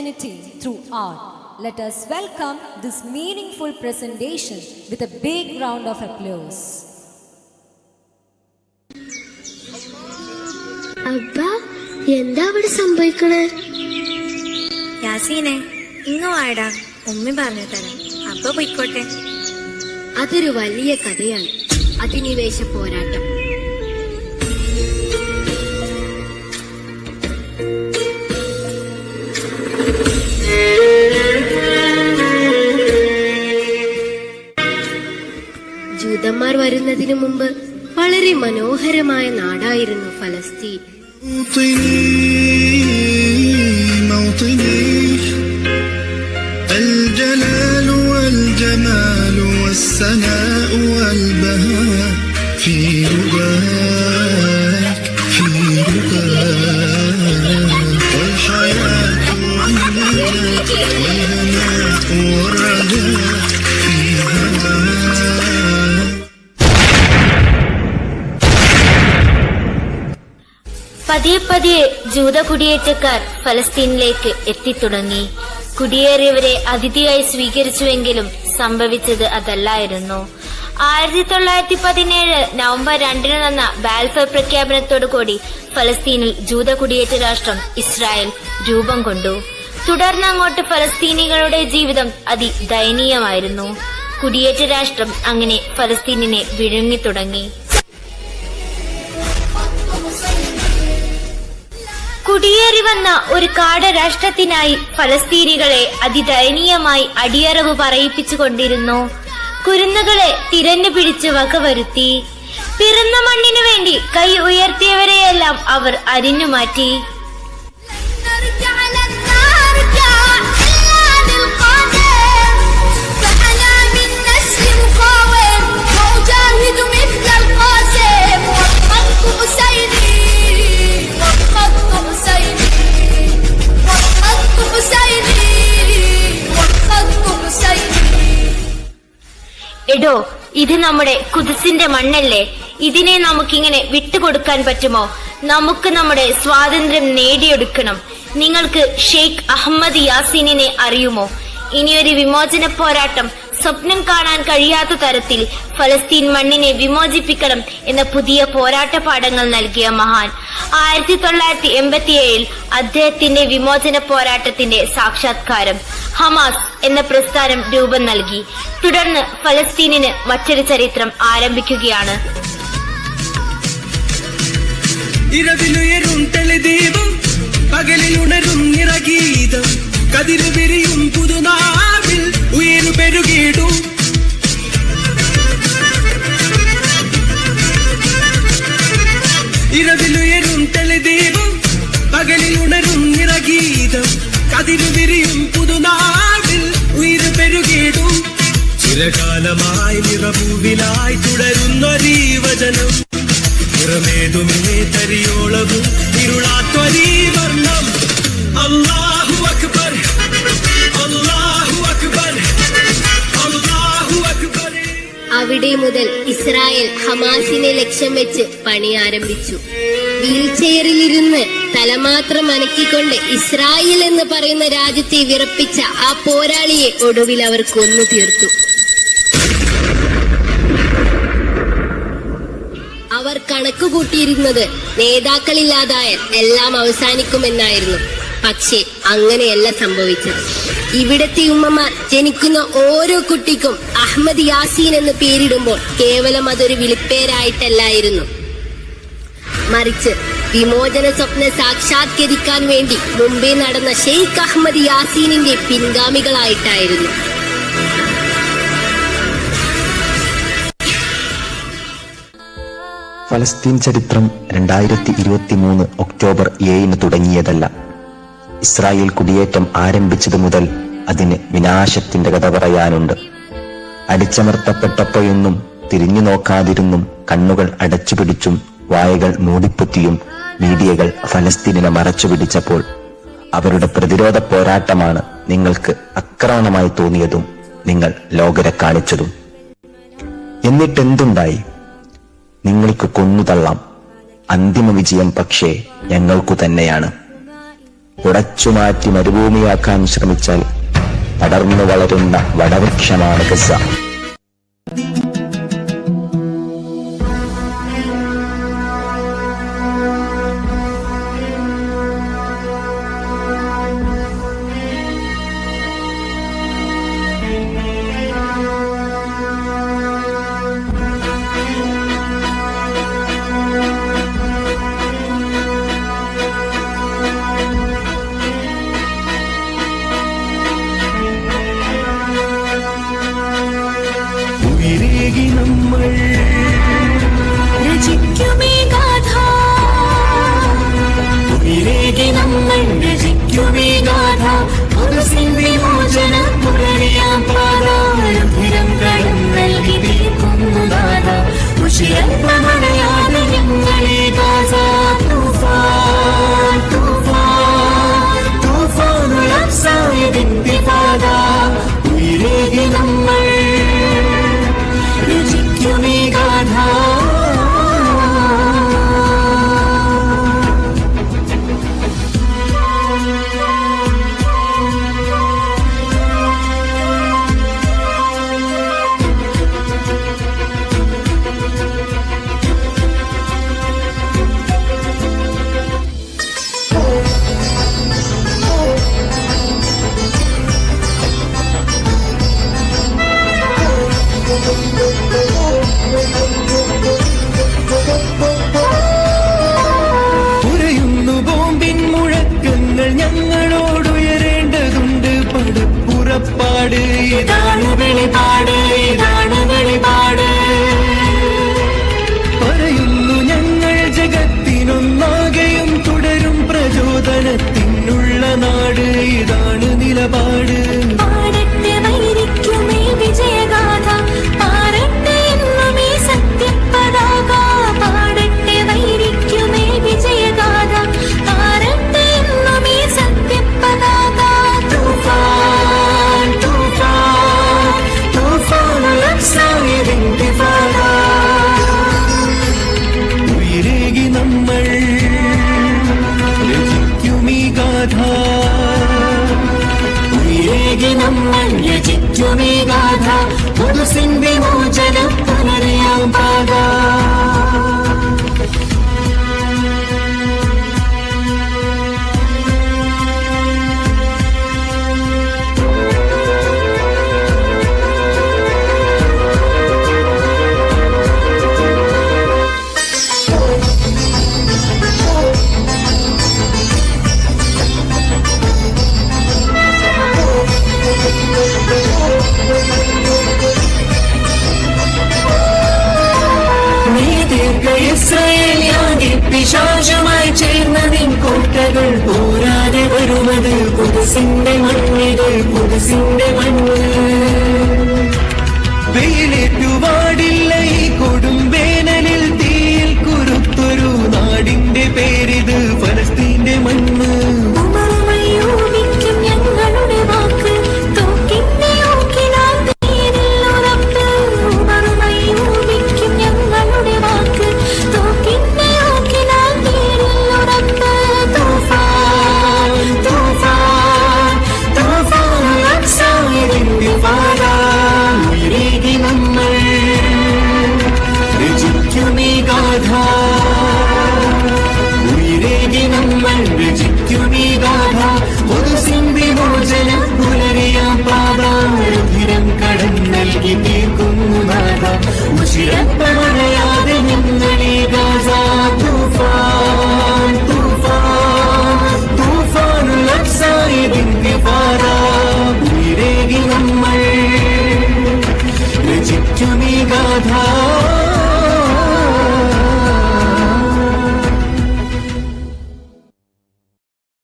Unity through art. Let us welcome this meaningful presentation with a big round of applause. അബ്ബാ, എന്താ അവിടെ സംഭവിക്കണേ? യാസീനെ, ഇങ്ങ് വാടാ, ഉമ്മി പറഞ്ഞു തരാം. അബ്ബ പോയിക്കോട്ടെ. അതൊരു വലിയ കഥയാണ്. അധിനിവേശ പോരാട്ടം. ജൂതന്മാർ വരുന്നതിനു മുമ്പ് വളരെ മനോഹരമായ നാടായിരുന്നു ഫലസ്തീൻ. പതിയെ പതിയെ ജൂത കുടിയേറ്റക്കാർ ഫലസ്തീനിലേക്ക് എത്തിത്തുടങ്ങി. കുടിയേറിയവരെ അതിഥിയായി സ്വീകരിച്ചുവെങ്കിലും സംഭവിച്ചത് അതല്ലായിരുന്നു. 1917 നവംബർ 2 നടന്ന ബാൽഫർ പ്രഖ്യാപനത്തോടുകൂടി ഫലസ്തീനിൽ ജൂത കുടിയേറ്റ രാഷ്ട്രം ഇസ്രായേൽ രൂപം കൊണ്ടു. തുടർന്നങ്ങോട്ട് ഫലസ്തീനികളുടെ ജീവിതം അതിദയനീയമായിരുന്നു. കുടിയേറ്റ രാഷ്ട്രം അങ്ങനെ ഫലസ്തീനിനെ വിഴുങ്ങിത്തുടങ്ങി. കുടിയേറി വന്ന ഒരു കാടരാഷ്ട്രത്തിനായി ഫലസ്തീനികളെ അതിദയനീയമായി അടിയറവ് പറയിപ്പിച്ചുകൊണ്ടിരുന്നു. കുരുന്നുകളെ തിരഞ്ഞു പിടിച്ച് വകവരുത്തി. പിറന്ന മണ്ണിനു വേണ്ടി കൈ ഉയർത്തിയവരെയെല്ലാം അവർ അരിഞ്ഞുമാറ്റി. എടോ, ഇത് നമ്മുടെ ഖുദ്സിന്റെ മണ്ണല്ലേ, ഇതിനെ നമുക്കിങ്ങനെ വിട്ടുകൊടുക്കാൻ പറ്റുമോ? നമുക്ക് നമ്മുടെ സ്വാതന്ത്ര്യം നേടിയെടുക്കണം. നിങ്ങൾക്ക് ഷെയ്ഖ് അഹമ്മദ് യാസീനിനെ അറിയുമോ? ഇനിയൊരു വിമോചന പോരാട്ടം സ്വപ്നം കാണാൻ കഴിയാത്ത തരത്തിൽ ഫലസ്തീൻ മണ്ണിനെ വിമോചിപ്പിക്കണം എന്ന പുതിയ പോരാട്ട പാഠങ്ങൾ നൽകിയ മഹാൻ. 1987 അദ്ദേഹത്തിന്റെ വിമോചന പോരാട്ടത്തിന്റെ സാക്ഷാത്കാരം ഹമാസ് എന്ന പ്രസ്ഥാനം രൂപം നൽകി. തുടർന്ന് ഫലസ്തീനിന് മറ്റൊരു ചരിത്രം ആരംഭിക്കുകയാണ്. ഇരവിലുയരും തെളിദീപം, പകലിലുണരും നിറഗീതം, കതിരു വിരിയും പുതുനാവിൽ ഉയരു പെരുകിടും. ഇരവിലുയരും തെളിദീപം, പകലിലുണരും നിറഗീതം, കതിരു വിരിയും പുതുനാവിൽ ഉയരു പെരുകിടും. ചിരകാലമായി നിറപൂവിലായി തുടരുന്നൊരീ വചനം, നിറമേതുമേ തരിയോളവും ഇരുളാത്തൊരീ വർണ്ണം. അല്ലാഹു അക്ബർ, അല്ലാഹു അക്ബർ, അല്ലാഹു അക്ബർ. അവിടെ മുതൽ ഇസ്രായേൽ ഹമാസിനെ ലക്ഷ്യം വെച്ച് പണി ആരംഭിച്ചു. വീൽചെയറിലിരുന്ന് തലമാത്രം അനക്കിക്കൊണ്ട് ഇസ്രായേൽ എന്ന് പറയുന്ന രാജ്യത്തെ വിറപ്പിച്ച ആ പോരാളിയെ ഒടുവിൽ അവർ കൊന്നു തീർത്തു. അവർ കണക്ക് കൂട്ടിയിരുന്നത് നേതാക്കളില്ലാതായാൽ എല്ലാം അവസാനിക്കുമെന്നായിരുന്നു. പക്ഷേ അങ്ങനെയല്ല സംഭവിച്ചത്. ഇവിടത്തെ ഉമ്മമാർ ജനിക്കുന്ന ഓരോ കുട്ടിക്കും അഹമ്മദ് യാസീൻ എന്ന് പേരിടുമ്പോൾ കേവലം അതൊരു വിളിപ്പേരായിട്ടല്ലായിരുന്നു, മറിച്ച് വിമോചന സ്വപ്നം സാക്ഷാത്കരിക്കാൻ വേണ്ടി മുമ്പേ നടന്ന ഷെയ്ഖ് അഹമ്മദ് യാസീനിന്റെ പിൻഗാമികളായിട്ടായിരുന്നു. ഫലസ്തീൻ ചരിത്രം 2023 ഒക്ടോബർ 7 തുടങ്ങിയതല്ല. ഇസ്രായേൽ കുടിയേറ്റം ആരംഭിച്ചതു മുതൽ അതിന് വിനാശത്തിന്റെ കഥ പറയാനുണ്ട്. അടിച്ചമർത്തപ്പെട്ടപ്പോഴൊന്നും തിരിഞ്ഞു നോക്കാതിരുന്നും കണ്ണുകൾ അടച്ചുപിടിച്ചും വായകൾ മൂടിപ്പൊത്തിയും മീഡിയകൾ ഫലസ്തീനിനെ മറച്ചുപിടിച്ചപ്പോൾ അവരുടെ പ്രതിരോധ പോരാട്ടമാണ് നിങ്ങൾക്ക് അക്രമണമായി തോന്നിയതും നിങ്ങൾ ലോകരെ കാണിച്ചതും. എന്നിട്ടെന്തുണ്ടായി? നിങ്ങൾക്ക് കൊന്നുതള്ളാം. അന്തിമ വിജയം പക്ഷേ ഞങ്ങൾക്കു തന്നെയാണ്. ഉടച്ചുമാറ്റി മരുഭൂമിയാക്കാൻ ശ്രമിച്ചാൽ പടർന്നു വളരുന്ന വടവൃക്ഷമാണ് ഗസ. നമ്മൾ രചിക്കുമേ ഗാഥ, നമ്മൾ രചിക്കുമേ ഗാഥ, കുദസിന്റെ മോചന പുലരിയാം പാദം കരം നൽകി തീർക്കുന്നു നാഥ. ഉശിരപ്പമണയാതെ ഞങ്ങളെ ഗാസ തൂഫാൻ തൂഫാൻ തൂഫാനുൽ അഖ്സായതിന്റെ പാത. ഉയരേകി നമ്മൾ രചിക്കുമേ ഗാഥ. ഉറയുന്നു ബോംബിൻ മുഴക്കങ്ങൾ ഞങ്ങളോടുയരേണ്ടതുണ്ട്. പടപ്പുറപ്പാട് ഇതാണ് വെളിപാട്, ഇതാണ് വെളിപാട്. പറയുന്നു ഞങ്ങൾ ജഗത്തിനൊന്നാകെയും തുടരും പ്രചോദനത്തിനുള്ള നാട്, ഇതാണ് നിലപാട്. പാടട്ടെ വൈരിക്കുമേ വിജയഗാഥ, പാടട്ടെ എന്നുമേ സത്യപതാക. പാടട്ടെ വൈരിക്കുമേ വിജയഗാഥ, പാടട്ടെ എന്നുമേ സത്യപതാക. തൂഫാൻ തൂഫാൻ തൂഫാനുൽ അഖ്സായതിന്റെ പാത. ഉയരേകി നമ്മൾ രചിക്കുമീ ഗാഥ, ഉയരേകി നമ്മൾ രചിക്കുമീ ഗാഥ, കുദസിന്റെ മോചന പുലരിയാം പാത. ഇസ്രായേലിയാകെ പിശാചുമായി ചേർന്ന നിൻ കോട്ടകൾ പോരാതെ വരുന്നത് കുദസിന്റെ മണ്ണിത്, കുദസിന്റെ മണ്ണ്. വെയിലേറ്റുപാടില്ല ഈ കൊടും വേനലിൽ തീയിൽ കുരുത്തൊരു നാടിന്റെ പേരിത് ഫലസ്തീന്റെ മണ്ണ്. ഉമറുമയൂമിക്കും ഞങ്ങളുടെ വാക്ക്, തോക്കിന്റെ ഊക്കിനാൽ തീരിൽ ഉറപ്പ്. ഉമറുമയൂമിക്കും ഞങ്ങളുടെ വാക്ക്, തോക്കിന്റെ ഊക്കിനാൽ തീരിൽ ഉറപ്പ്. തൂഫാൻ തൂഫാൻ തൂഫാനുൽ അഖ്സായതിന്റെ പാത. ഉയരേകി നമ്മൾ രചിക്കുമീ ഗാഥ, ഉയരേകി നമ്മൾ രചിക്കുമീ ഗാഥ, കുദസിന്റെ മോചന പുലരിയാം പാത. രുധിരം കടം നൽകി തീർക്കുന്നു നാഥ. ഉശിരപ്പമണയാതെ ഞങ്ങളെ ഗാസ തൂഫാൻ തൂഫാൻ തൂഫാനുൽ അഖ്സായതിന്റെ പാത. ഉയരേകി നമ്മൾ രചിക്കുമീ ഗാഥ.